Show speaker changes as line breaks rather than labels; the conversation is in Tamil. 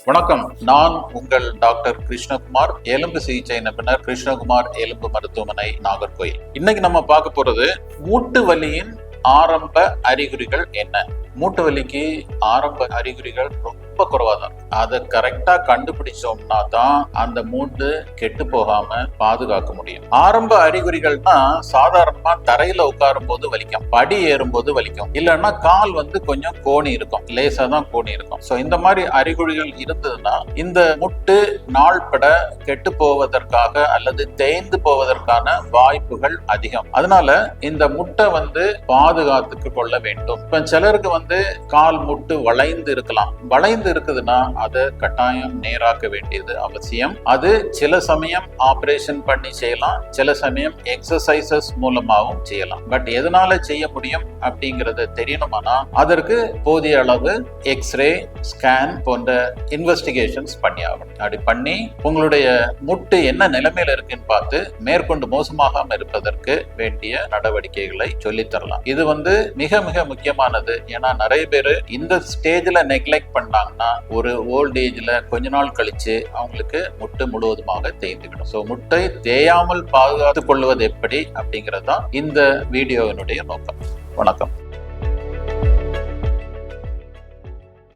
வணக்கம். நான் உங்கள் டாக்டர் கிருஷ்ணகுமார், எலும்பு சிகிச்சை நிபுணர், கிருஷ்ணகுமார் எலும்பு மருத்துவமனை, நாகர்கோயில். இன்னைக்கு நம்ம பார்க்க போறது மூட்டு வலியின் ஆரம்ப அறிகுறிகள் என்ன. மூட்டு வலிக்கு ஆரம்ப அறிகுறிகள் ரொம்ப குறைவா தான். அதை கரெக்டா கண்டுபிடிச்சோம்னா தான் அந்த மூட்டு கெட்டு போகாம பாதுகாக்க முடியும். ஆரம்ப அறிகுறிகள்னா சாதாரணமா தரையில உட்காரும் போது வலிக்கும், படி ஏறும் போது வலிக்கும், இல்லைன்னா கால் கொஞ்சம் கோணி இருக்கும், லேசா தான் கோணி இருக்கும். சோ இந்த மாதிரி அறிகுறிகள் இருந்ததுன்னா இந்த முட்டு நாள்பட கெட்டு போவதற்காக அல்லது தேய்ந்து போவதற்கான வாய்ப்புகள் அதிகம். அதனால இந்த முட்டை பாதுகாத்துக்கு கொள்ள வேண்டும். இப்ப சிலருக்கு கால் முட்டு வளைந்து இருக்கலாம். வளைந்து இருக்குதுன்னா அதை கட்டாயம் நேராக்க வேண்டியது அவசியம். அது சில சமயம் ஆபரேஷன் பண்ணி செய்யலாம், சில சமயம் எக்ஸசைசஸ் மூலமாகவும் செய்யலாம். பட் எதனால செய்ய முடியும் அப்படிங்கறத தெரியணுமானா அதற்கு போதிய அளவு எக்ஸ்ரே, ஸ்கேன் போன்ற இன்வெஸ்டிகேஷன்ஸ் பண்ணி ஆகணும். அப்படி பண்ணி உங்களுடைய முட்டு என்ன நிலைமையில இருக்குன்னு பார்த்து மேற்கொண்டு மோசமாகாம இருப்பதற்கு வேண்டிய நடவடிக்கைகளை சொல்லித்தரலாம். இது மிக மிக முக்கியமானது. ஏன்னா நிறைய பேர் இந்த ஸ்டேஜ்ல நெக்லெக்ட் பண்ணாங்கன்னா ஒரு ஓல்ட் ஏஜ்ல கொஞ்ச நாள் கழிச்சு அவங்களுக்கு முட்டு முழுவதுமாக தேய்ந்துவிடும். சோ முட்டை தேயாமல் பாதுகாத்துக் கொள்வது எப்படி அப்படிங்கிறது தான் இந்த வீடியோவினுடைய நோக்கம். வணக்கம்.